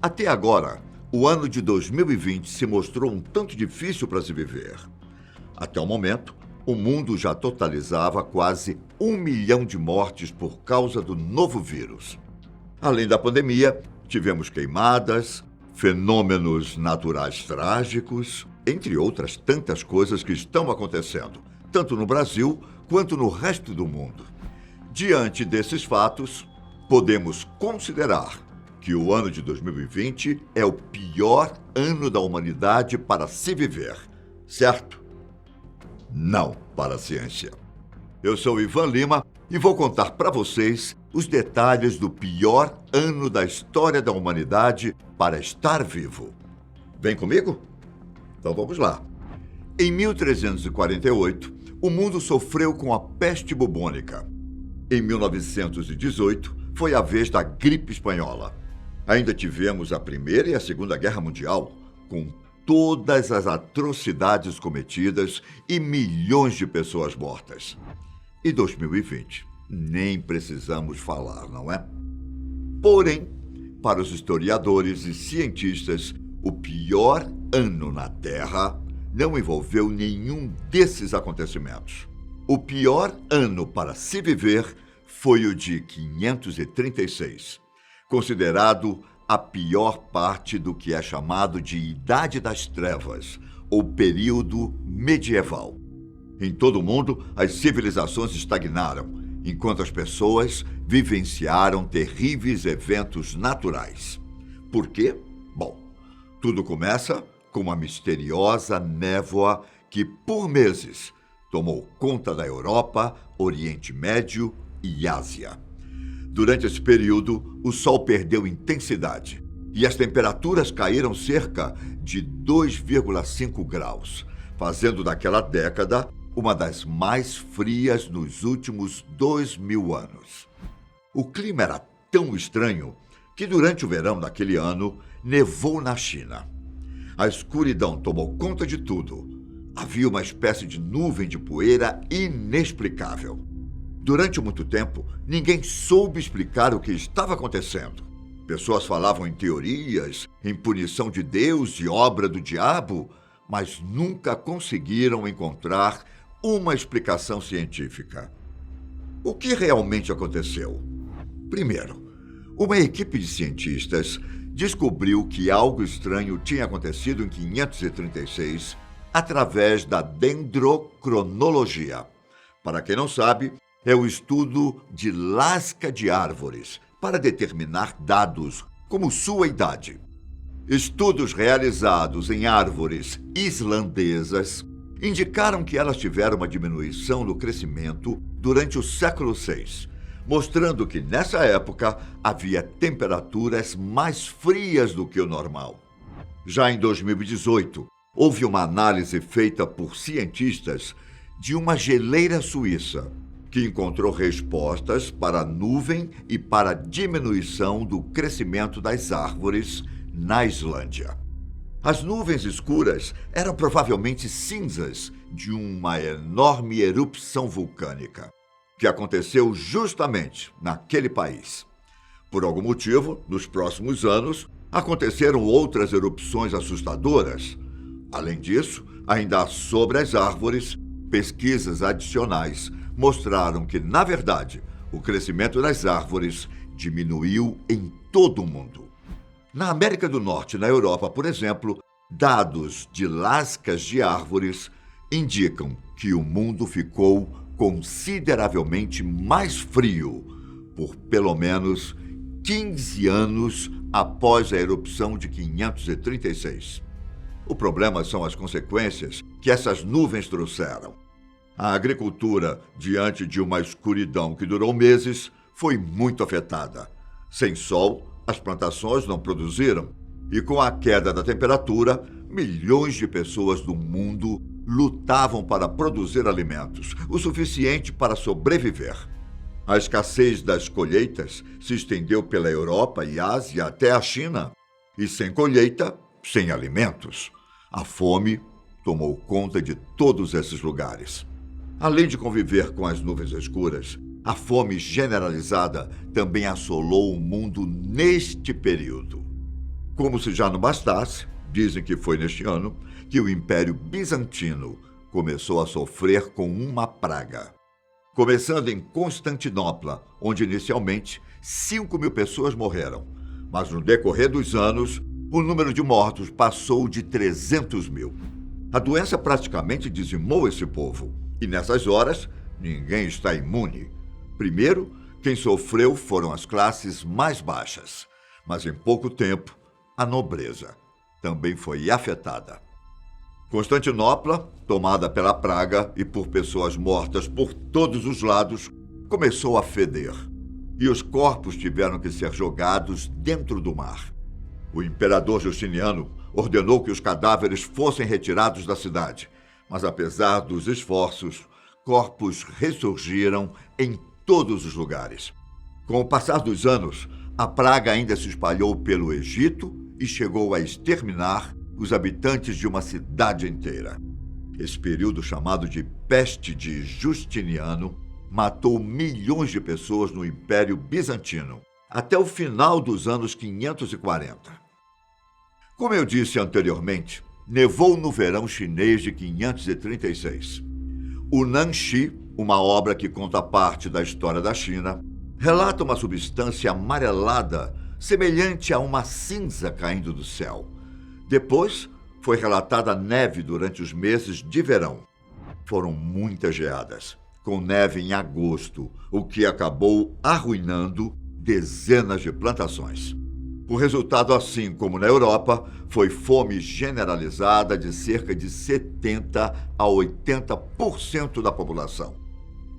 Até agora, o ano de 2020 se mostrou um tanto difícil para se viver. Até o momento, o mundo já totalizava quase 1 milhão de mortes por causa do novo vírus. Além da pandemia, tivemos queimadas, fenômenos naturais trágicos, entre outras tantas coisas que estão acontecendo, tanto no Brasil quanto no resto do mundo. Diante desses fatos, podemos considerar que o ano de 2020 é o pior ano da humanidade para se viver, certo? Não para a ciência. Eu sou Ivan Lima e vou contar para vocês os detalhes do pior ano da história da humanidade para estar vivo. Vem comigo? Então vamos lá. Em 1348, o mundo sofreu com a peste bubônica. Em 1918, foi a vez da gripe espanhola. Ainda tivemos a Primeira e a Segunda Guerra Mundial, com todas as atrocidades cometidas e milhões de pessoas mortas. E 2020, nem precisamos falar, não é? Porém, para os historiadores e cientistas, o pior ano na Terra não envolveu nenhum desses acontecimentos. O pior ano para se viver foi o de 536, considerado a pior parte do que é chamado de Idade das Trevas, ou período medieval. Em todo o mundo, as civilizações estagnaram, enquanto as pessoas vivenciaram terríveis eventos naturais. Por quê? Bom, tudo começa com uma misteriosa névoa que, por meses, tomou conta da Europa, Oriente Médio e Ásia. Durante esse período, o Sol perdeu intensidade e as temperaturas caíram cerca de 2,5 graus, fazendo daquela década uma das mais frias nos últimos 2.000 anos. O clima era tão estranho que durante o verão daquele ano nevou na China. A escuridão tomou conta de tudo. Havia uma espécie de nuvem de poeira inexplicável. Durante muito tempo, ninguém soube explicar o que estava acontecendo. Pessoas falavam em teorias, em punição de Deus e obra do diabo, mas nunca conseguiram encontrar uma explicação científica. O que realmente aconteceu? Primeiro, uma equipe de cientistas descobriu que algo estranho tinha acontecido em 536 através da dendrocronologia. Para quem não sabe, é o estudo de lasca de árvores para determinar dados como sua idade. Estudos realizados em árvores islandesas indicaram que elas tiveram uma diminuição no crescimento durante o século VI, mostrando que nessa época havia temperaturas mais frias do que o normal. Já em 2018, houve uma análise feita por cientistas de uma geleira suíça, que encontrou respostas para a nuvem e para a diminuição do crescimento das árvores na Islândia. As nuvens escuras eram provavelmente cinzas de uma enorme erupção vulcânica, que aconteceu justamente naquele país. Por algum motivo, nos próximos anos, aconteceram outras erupções assustadoras. Além disso, ainda sobre as árvores, pesquisas adicionais mostraram que, na verdade, o crescimento das árvores diminuiu em todo o mundo. Na América do Norte e na Europa, por exemplo, dados de lascas de árvores indicam que o mundo ficou consideravelmente mais frio por pelo menos 15 anos após a erupção de 536. O problema são as consequências que essas nuvens trouxeram. A agricultura, diante de uma escuridão que durou meses, foi muito afetada. Sem sol, as plantações não produziram. E com a queda da temperatura, milhões de pessoas do mundo lutavam para produzir alimentos, o suficiente para sobreviver. A escassez das colheitas se estendeu pela Europa e Ásia até a China. E sem colheita, sem alimentos. A fome tomou conta de todos esses lugares. Além de conviver com as nuvens escuras, a fome generalizada também assolou o mundo neste período. Como se já não bastasse, dizem que foi neste ano que o Império Bizantino começou a sofrer com uma praga. Começando em Constantinopla, onde inicialmente 5.000 pessoas morreram, mas no decorrer dos anos, o número de mortos passou de 300.000. A doença praticamente dizimou esse povo, e nessas horas, ninguém está imune. Primeiro, quem sofreu foram as classes mais baixas, mas em pouco tempo, a nobreza também foi afetada. Constantinopla, tomada pela praga e por pessoas mortas por todos os lados, começou a feder, e os corpos tiveram que ser jogados dentro do mar. O imperador Justiniano ordenou que os cadáveres fossem retirados da cidade, mas apesar dos esforços, corpos ressurgiram em todos os lugares. Com o passar dos anos, a praga ainda se espalhou pelo Egito e chegou a exterminar os habitantes de uma cidade inteira. Esse período, chamado de Peste de Justiniano, matou milhões de pessoas no Império Bizantino, até o final dos anos 540. Como eu disse anteriormente, nevou no verão chinês de 536. O Nanxi, uma obra que conta parte da história da China, relata uma substância amarelada semelhante a uma cinza caindo do céu. Depois, foi relatada neve durante os meses de verão. Foram muitas geadas, com neve em agosto, o que acabou arruinando dezenas de plantações. O resultado, assim como na Europa, foi fome generalizada de cerca de 70% a 80% da população.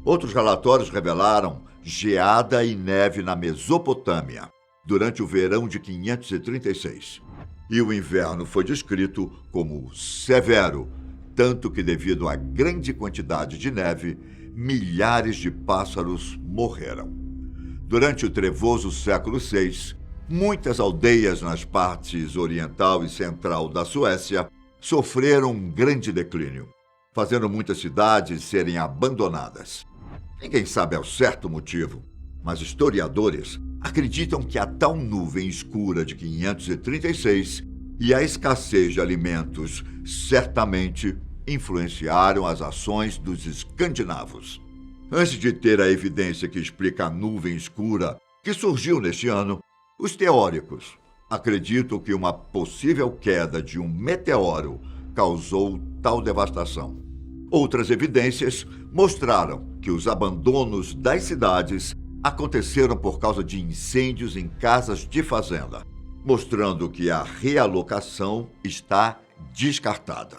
Outros relatórios revelaram geada e neve na Mesopotâmia durante o verão de 536. E o inverno foi descrito como severo, tanto que, devido à grande quantidade de neve, milhares de pássaros morreram. Durante o trevoso século VI, muitas aldeias nas partes oriental e central da Suécia sofreram um grande declínio, fazendo muitas cidades serem abandonadas. Ninguém sabe ao certo motivo, mas historiadores acreditam que a tal nuvem escura de 536 e a escassez de alimentos certamente influenciaram as ações dos escandinavos. Antes de ter a evidência que explica a nuvem escura que surgiu neste ano, os teóricos acreditam que uma possível queda de um meteoro causou tal devastação. Outras evidências mostraram que os abandonos das cidades aconteceram por causa de incêndios em casas de fazenda, mostrando que a realocação está descartada.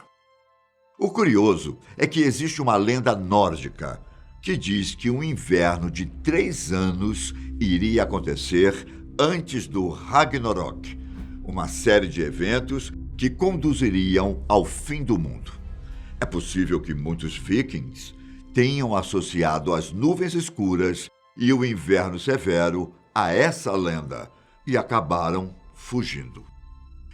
O curioso é que existe uma lenda nórdica que diz que um inverno de 3 anos iria acontecer antes do Ragnarok, uma série de eventos que conduziriam ao fim do mundo. É possível que muitos vikings tenham associado as nuvens escuras e o inverno severo a essa lenda e acabaram fugindo.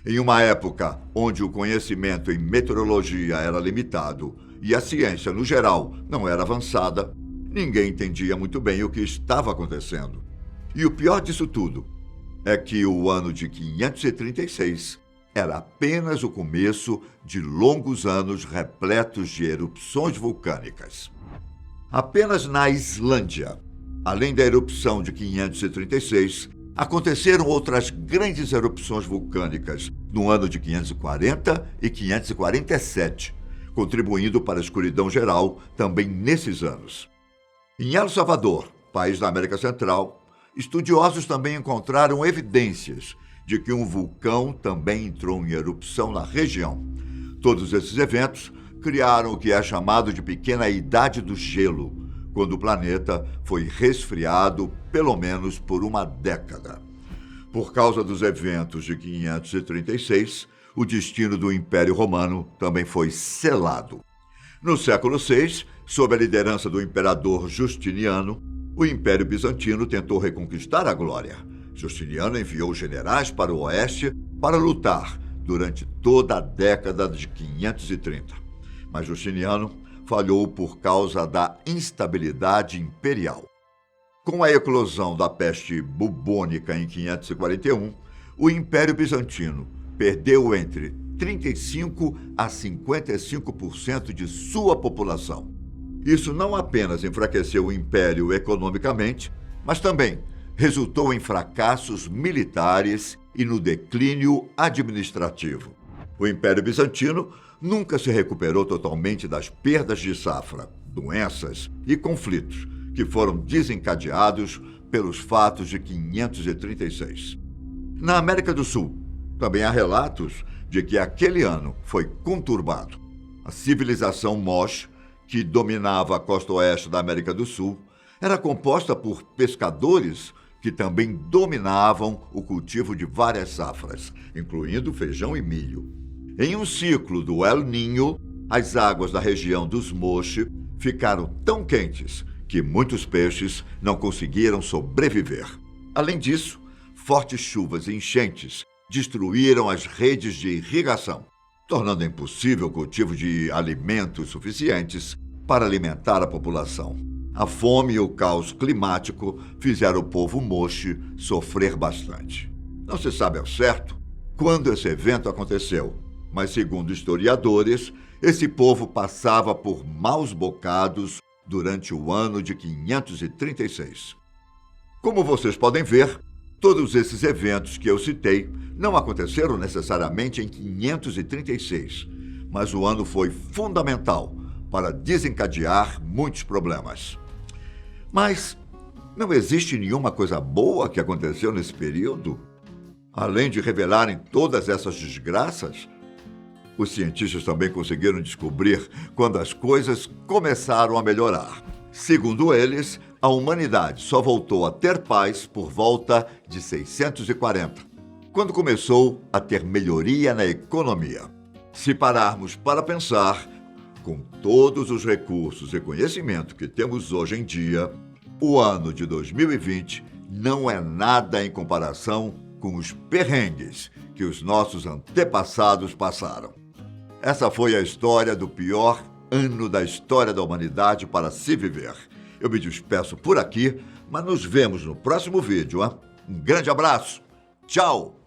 Em uma época onde o conhecimento em meteorologia era limitado e a ciência, no geral, não era avançada, ninguém entendia muito bem o que estava acontecendo. E o pior disso tudo é que o ano de 536 era apenas o começo de longos anos repletos de erupções vulcânicas. Apenas na Islândia, além da erupção de 536, aconteceram outras grandes erupções vulcânicas no ano de 540 e 547, contribuindo para a escuridão geral também nesses anos. Em El Salvador, país da América Central, estudiosos também encontraram evidências de que um vulcão também entrou em erupção na região. Todos esses eventos criaram o que é chamado de pequena idade do gelo, quando o planeta foi resfriado pelo menos por uma década. Por causa dos eventos de 536, o destino do Império Romano também foi selado. No século VI, sob a liderança do imperador Justiniano, o Império Bizantino tentou reconquistar a glória. Justiniano enviou generais para o oeste para lutar durante toda a década de 530. Mas Justiniano falhou por causa da instabilidade imperial. Com a eclosão da peste bubônica em 541, o Império Bizantino perdeu entre 35% a 55% de sua população. Isso não apenas enfraqueceu o império economicamente, mas também resultou em fracassos militares e no declínio administrativo. O Império Bizantino nunca se recuperou totalmente das perdas de safra, doenças e conflitos que foram desencadeados pelos fatos de 536. Na América do Sul, também há relatos de que aquele ano foi conturbado. A civilização Moche, que dominava a costa oeste da América do Sul, era composta por pescadores que também dominavam o cultivo de várias safras, incluindo feijão e milho. Em um ciclo do El Niño, as águas da região dos Moche ficaram tão quentes que muitos peixes não conseguiram sobreviver. Além disso, fortes chuvas e enchentes destruíram as redes de irrigação, tornando impossível o cultivo de alimentos suficientes para alimentar a população. A fome e o caos climático fizeram o povo Moche sofrer bastante. Não se sabe ao certo quando esse evento aconteceu, mas segundo historiadores, esse povo passava por maus bocados durante o ano de 536. Como vocês podem ver, todos esses eventos que eu citei não aconteceram necessariamente em 536, mas o ano foi fundamental para desencadear muitos problemas. Mas não existe nenhuma coisa boa que aconteceu nesse período? Além de revelarem todas essas desgraças, os cientistas também conseguiram descobrir quando as coisas começaram a melhorar. Segundo eles, a humanidade só voltou a ter paz por volta de 640, quando começou a ter melhoria na economia. Se pararmos para pensar, com todos os recursos e conhecimento que temos hoje em dia, o ano de 2020 não é nada em comparação com os perrengues que os nossos antepassados passaram. Essa foi a história do pior ano da história da humanidade para se viver. Eu me despeço por aqui, mas nos vemos no próximo vídeo. Hein? Um grande abraço. Tchau!